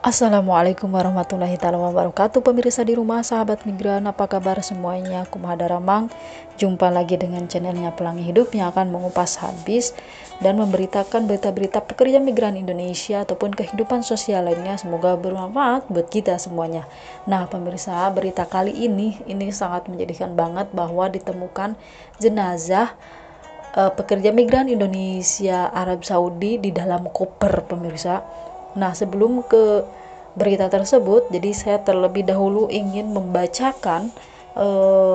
Assalamualaikum warahmatullahi taala wabarakatuh. Pemirsa di rumah, sahabat migran, apa kabar semuanya? Kumaha Daramang. Jumpa lagi dengan channelnya Pelangi Hidup yang akan mengupas habis dan memberitakan berita-berita pekerja migran Indonesia ataupun kehidupan sosial lainnya. Semoga bermanfaat buat kita semuanya. Nah, pemirsa, berita kali ini sangat menjadikan banget bahwa ditemukan jenazah pekerja migran Indonesia Arab Saudi di dalam koper, pemirsa. Nah, sebelum ke berita tersebut, jadi saya terlebih dahulu ingin membacakan,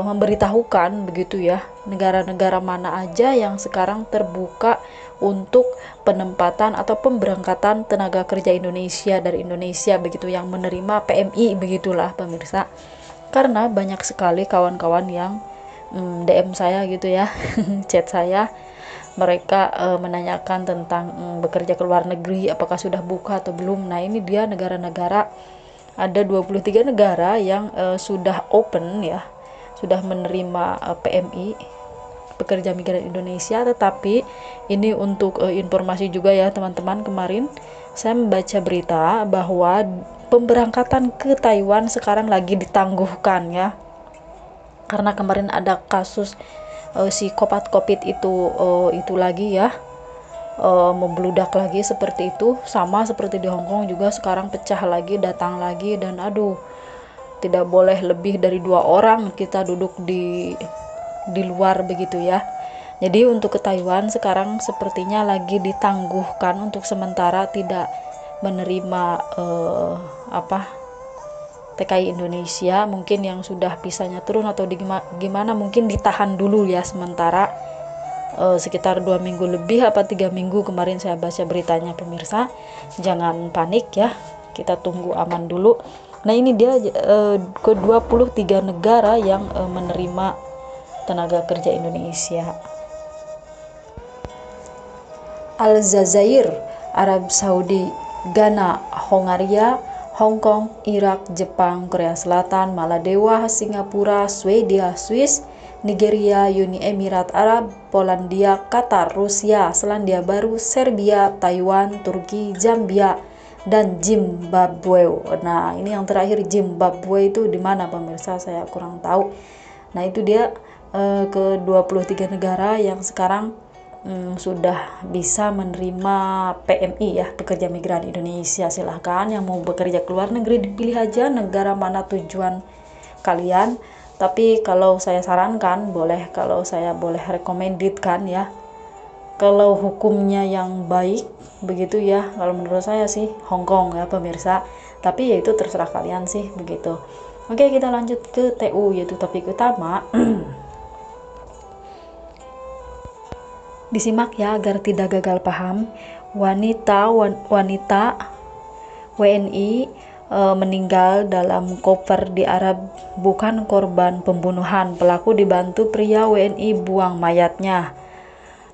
memberitahukan begitu ya, negara-negara mana aja yang sekarang terbuka untuk penempatan atau pemberangkatan tenaga kerja Indonesia dari Indonesia begitu, yang menerima PMI begitulah pemirsa. Karena banyak sekali kawan-kawan yang DM saya gitu ya, chat saya, mereka menanyakan tentang bekerja ke luar negeri, apakah sudah buka atau belum. Nah, ini dia negara-negara, ada 23 negara yang sudah open ya, sudah menerima PMI, pekerja migran Indonesia. Tetapi ini untuk informasi juga ya teman-teman, kemarin saya membaca berita bahwa pemberangkatan ke Taiwan sekarang lagi ditangguhkan ya, karena kemarin ada kasus si COVID itu lagi ya, membludak lagi seperti itu, sama seperti di Hong Kong juga sekarang pecah lagi, datang lagi, dan aduh, tidak boleh lebih dari 2 orang kita duduk di luar begitu ya. Jadi untuk ke Taiwan sekarang sepertinya lagi ditangguhkan untuk sementara, tidak menerima TKI Indonesia. Mungkin yang sudah visanya turun atau gimana, mungkin ditahan dulu ya sementara, sekitar 2 minggu lebih apa 3 minggu kemarin saya baca beritanya pemirsa. Jangan panik ya, kita tunggu aman dulu. Nah, ini dia ke 23 negara yang menerima tenaga kerja Indonesia. Aljazair, Arab Saudi, Ghana, Hongaria, Hong Kong, Irak, Jepang, Korea Selatan, Maladewa, Singapura, Swedia, Swiss, Nigeria, Uni Emirat Arab, Polandia, Qatar, Rusia, Selandia Baru, Serbia, Taiwan, Turki, Zambia, dan Zimbabwe. Nah, ini yang terakhir, Zimbabwe itu di mana pemirsa? Saya kurang tahu. Nah, itu dia ke 23 negara yang sekarang sudah bisa menerima PMI ya, pekerja migran Indonesia. Silahkan yang mau bekerja ke luar negeri, dipilih aja negara mana tujuan kalian. Tapi kalau saya sarankan, kalau saya boleh recommendedkan ya, kalau hukumnya yang baik begitu ya, kalau menurut saya sih Hong Kong ya pemirsa. Tapi ya itu terserah kalian sih begitu. Oke, kita lanjut ke TU, yaitu topik utama. Disimak ya agar tidak gagal paham. Wanita WNI meninggal dalam koper di Arab bukan korban pembunuhan. Pelaku dibantu pria WNI buang mayatnya.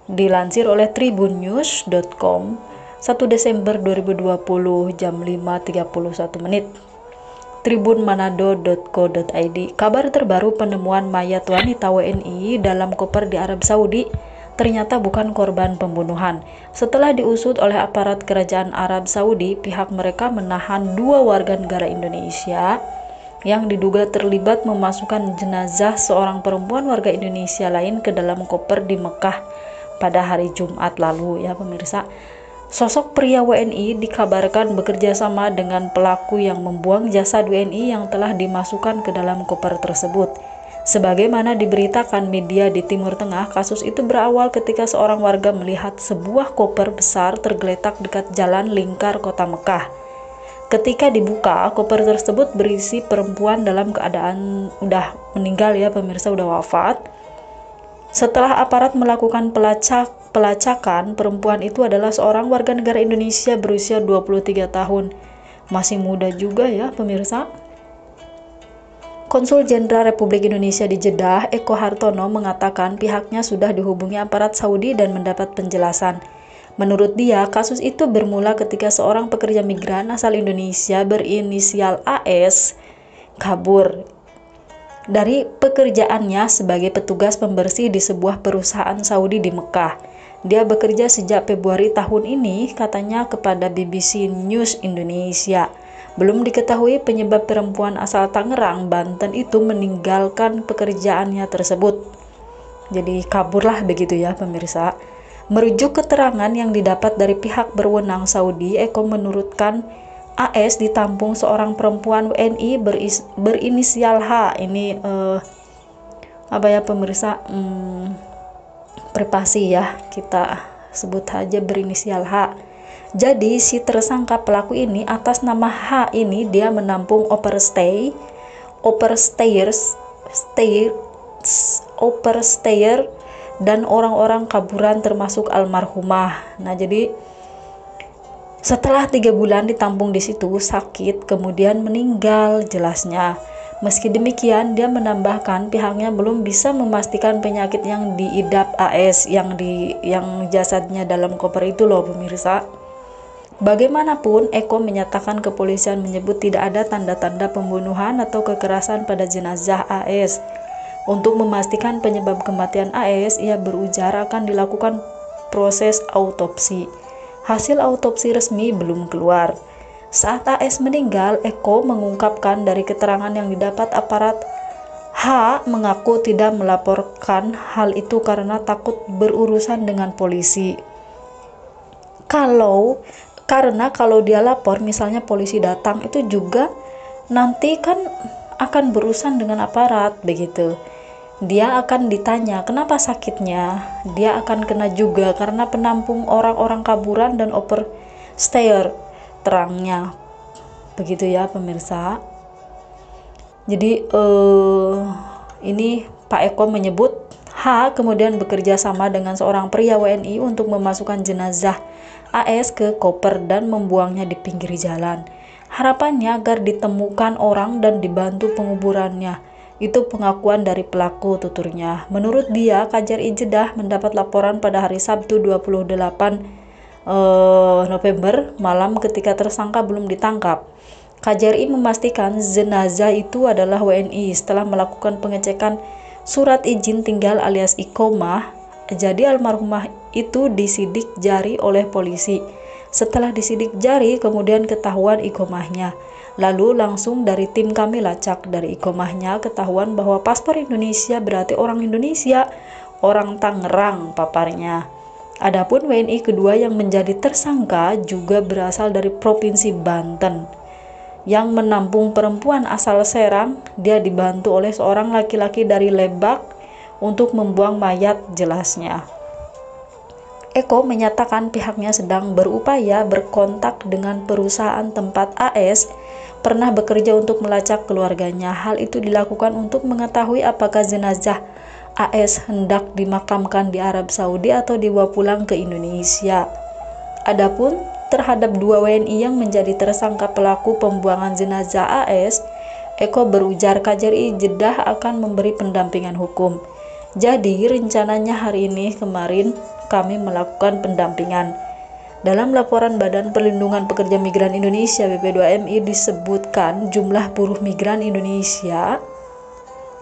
Dilansir oleh tribunnews.com 1 Desember 2020 jam 5.31 menit. tribunmanado.co.id. Kabar terbaru penemuan mayat wanita WNI dalam koper di Arab Saudi ternyata bukan korban pembunuhan. Setelah diusut oleh aparat kerajaan Arab Saudi, pihak mereka menahan 2 warga negara Indonesia yang diduga terlibat memasukkan jenazah seorang perempuan warga Indonesia lain ke dalam koper di Mekah pada hari Jumat lalu ya pemirsa. Sosok pria WNI dikabarkan bekerja sama dengan pelaku yang membuang jasad WNI yang telah dimasukkan ke dalam koper tersebut. Sebagaimana diberitakan media di Timur Tengah, kasus itu berawal ketika seorang warga melihat sebuah koper besar tergeletak dekat jalan lingkar kota Mekah. Ketika dibuka, koper tersebut berisi perempuan dalam keadaan udah meninggal ya pemirsa, udah wafat. Setelah aparat melakukan pelacakan, perempuan itu adalah seorang warga negara Indonesia berusia 23 tahun. Masih muda juga ya pemirsa. Konsul Jenderal Republik Indonesia di Jeddah, Eko Hartono, mengatakan pihaknya sudah dihubungi aparat Saudi dan mendapat penjelasan. Menurut dia, kasus itu bermula ketika seorang pekerja migran asal Indonesia berinisial AS kabur dari pekerjaannya sebagai petugas pembersih di sebuah perusahaan Saudi di Mekah. Dia bekerja sejak Februari tahun ini, katanya kepada BBC News Indonesia. Belum diketahui penyebab perempuan asal Tangerang, Banten itu meninggalkan pekerjaannya tersebut. Jadi kaburlah begitu ya pemirsa. Merujuk keterangan yang didapat dari pihak berwenang Saudi, Eko menurutkan AS ditampung seorang perempuan WNI berinisial H. Ini apa ya pemirsa, privasi ya, kita sebut aja berinisial H. Jadi si tersangka pelaku ini atas nama H ini dia menampung overstayer dan orang-orang kaburan termasuk almarhumah. Nah, jadi setelah 3 bulan ditampung di situ sakit, kemudian meninggal jelasnya. Meski demikian, dia menambahkan pihaknya belum bisa memastikan penyakit yang diidap AS yang jasadnya dalam koper itu loh pemirsa. Bagaimanapun, Eko menyatakan kepolisian menyebut tidak ada tanda-tanda pembunuhan atau kekerasan pada jenazah AS. Untuk memastikan penyebab kematian AS, ia berujar akan dilakukan proses autopsi. Hasil autopsi resmi belum keluar. Saat AS meninggal, Eko mengungkapkan dari keterangan yang didapat aparat, H mengaku tidak melaporkan hal itu karena takut berurusan dengan polisi. Karena kalau dia lapor, misalnya polisi datang, itu juga nanti kan akan berurusan dengan aparat begitu. Dia akan ditanya kenapa sakitnya, dia akan kena juga karena penampung orang-orang kaburan dan overstayer, terangnya begitu ya pemirsa. Jadi ini Pak Eko menyebut H kemudian bekerja sama dengan seorang pria WNI untuk memasukkan jenazah AS ke koper dan membuangnya di pinggir jalan. Harapannya agar ditemukan orang dan dibantu penguburannya. Itu pengakuan dari pelaku, tuturnya. Menurut dia, KJRI Jeddah mendapat laporan pada hari Sabtu 28 November malam ketika tersangka belum ditangkap. KJRI memastikan jenazah itu adalah WNI setelah melakukan pengecekan surat izin tinggal alias iqomah. Jadi almarhumah itu disidik jari oleh polisi. Setelah disidik jari, kemudian ketahuan iqomahnya. Lalu langsung dari tim kami lacak dari iqomahnya, ketahuan bahwa paspor Indonesia berarti orang Indonesia, orang Tangerang paparnya. Adapun WNI kedua yang menjadi tersangka juga berasal dari Provinsi Banten. Yang menampung perempuan asal Serang, dia dibantu oleh seorang laki-laki dari Lebak untuk membuang mayat, jelasnya. Eko menyatakan pihaknya sedang berupaya berkontak dengan perusahaan tempat AS pernah bekerja untuk melacak keluarganya. Hal itu dilakukan untuk mengetahui apakah jenazah AS hendak dimakamkan di Arab Saudi atau dibawa pulang ke Indonesia. Adapun terhadap 2 WNI yang menjadi tersangka pelaku pembuangan jenazah AS, Eko berujar KJRI Jeddah akan memberi pendampingan hukum. Jadi rencananya hari ini kemarin kami melakukan pendampingan. Dalam laporan Badan Perlindungan Pekerja Migran Indonesia BP2MI disebutkan jumlah buruh migran Indonesia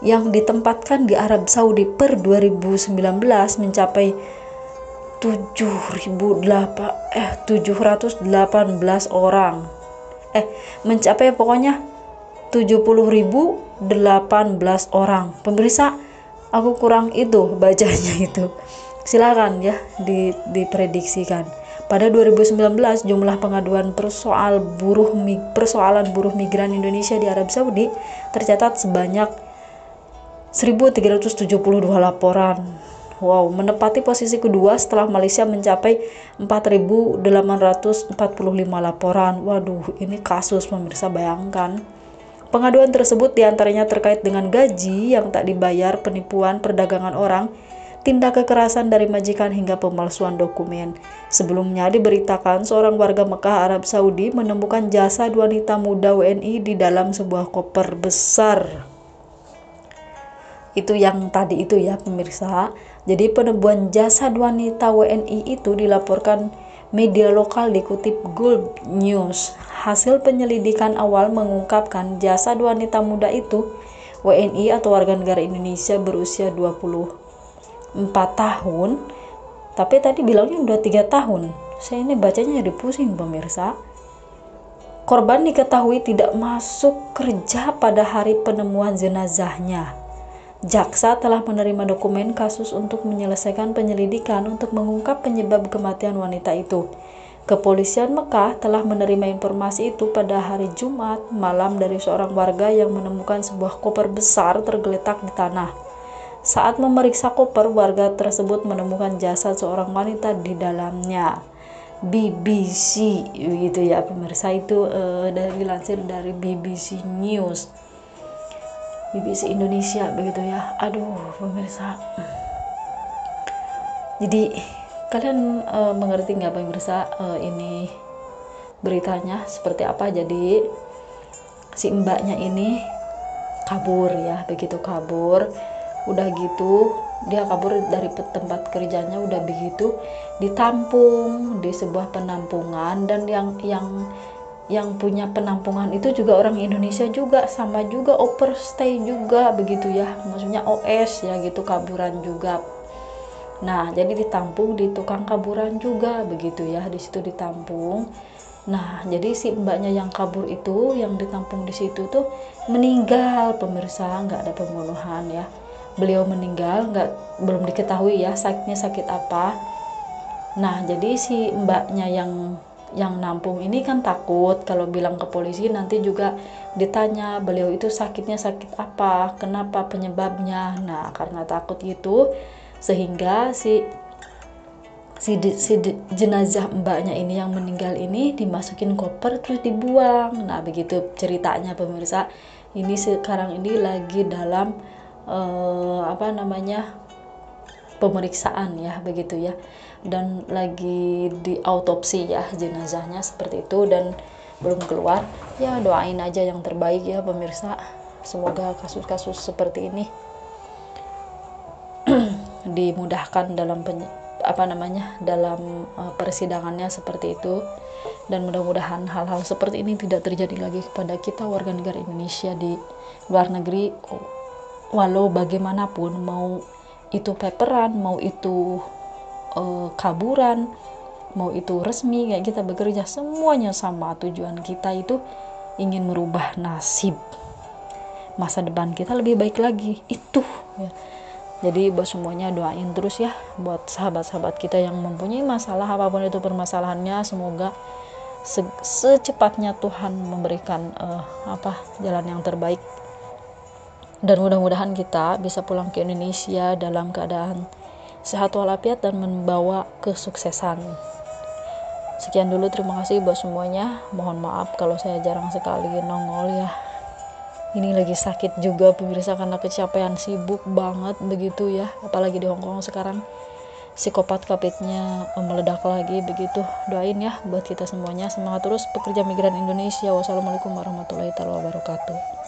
yang ditempatkan di Arab Saudi per 2019 mencapai 718 orang. Mencapai pokoknya 70.018 orang. Pemirsa, aku kurang itu bacanya itu. Silakan ya diprediksikan. Pada 2019 jumlah pengaduan persoalan buruh migran Indonesia di Arab Saudi tercatat sebanyak 1.372 laporan. Wow, menempati posisi kedua setelah Malaysia mencapai 4.845 laporan. Waduh, ini kasus pemirsa, bayangkan. Pengaduan tersebut diantaranya terkait dengan gaji yang tak dibayar, penipuan, perdagangan orang, tindak kekerasan dari majikan hingga pemalsuan dokumen. Sebelumnya diberitakan seorang warga Mekah Arab Saudi menemukan jasad wanita muda WNI di dalam sebuah koper besar. Itu yang tadi itu ya pemirsa. Jadi penemuan jasad wanita WNI itu dilaporkan media lokal dikutip Gulf News. Hasil penyelidikan awal mengungkapkan jasad wanita muda itu WNI atau warga negara Indonesia berusia 24 tahun. Tapi tadi bilangnya udah 3 tahun. Saya ini bacanya jadi pusing pemirsa. Korban diketahui tidak masuk kerja pada hari penemuan jenazahnya. Jaksa telah menerima dokumen kasus untuk menyelesaikan penyelidikan untuk mengungkap penyebab kematian wanita itu. Kepolisian Mekah telah menerima informasi itu pada hari Jumat malam dari seorang warga yang menemukan sebuah koper besar tergeletak di tanah. Saat memeriksa koper, warga tersebut menemukan jasad seorang wanita di dalamnya. BBC gitu ya pemirsa, itu dilansir dari BBC News, BBC Indonesia begitu ya. Aduh pemirsa, jadi kalian mengerti nggak pemirsa, ini beritanya seperti apa? Jadi si mbaknya ini kabur ya, begitu kabur udah gitu dia kabur dari tempat kerjanya, udah begitu ditampung di sebuah penampungan, dan yang punya penampungan itu juga orang Indonesia juga, sama juga overstay juga begitu ya, maksudnya OS ya gitu, kaburan juga. Nah jadi ditampung di tukang kaburan juga begitu ya, di situ ditampung. Nah jadi si mbaknya yang kabur itu, yang ditampung di situ tuh meninggal pemirsa, nggak ada pembunuhan ya. Beliau meninggal, belum diketahui ya sakitnya sakit apa. Nah jadi si mbaknya yang nampung ini kan takut kalau bilang ke polisi nanti juga ditanya beliau itu sakitnya sakit apa, kenapa, penyebabnya. Nah karena takut gitu sehingga si jenazah mbaknya ini yang meninggal ini dimasukin koper terus dibuang. Nah begitu ceritanya pemirsa. Ini sekarang ini lagi dalam pemeriksaan ya begitu ya, dan lagi di autopsi ya jenazahnya seperti itu, dan belum keluar ya. Doain aja yang terbaik ya pemirsa, semoga kasus-kasus seperti ini dimudahkan dalam dalam persidangannya seperti itu, dan mudah-mudahan hal-hal seperti ini tidak terjadi lagi kepada kita warga negara Indonesia di luar negeri. Walau bagaimanapun, mau itu paperan, mau itu kaburan, mau itu resmi kayak kita bekerja, semuanya sama, tujuan kita itu ingin merubah nasib, masa depan kita lebih baik lagi itu ya. Jadi buat semuanya doain terus ya buat sahabat-sahabat kita yang mempunyai masalah apapun itu permasalahannya, semoga secepatnya Tuhan memberikan jalan yang terbaik, dan mudah-mudahan kita bisa pulang ke Indonesia dalam keadaan sehat walafiat dan membawa kesuksesan. Sekian dulu, terima kasih buat semuanya. Mohon maaf kalau saya jarang sekali nongol ya. Ini lagi sakit juga pemirsa karena kecapean, sibuk banget begitu ya. Apalagi di Hongkong sekarang psikopat COVID-nya meledak lagi begitu. Doain ya buat kita semuanya. Semangat terus pekerja migran Indonesia. Wassalamualaikum warahmatullahi wabarakatuh.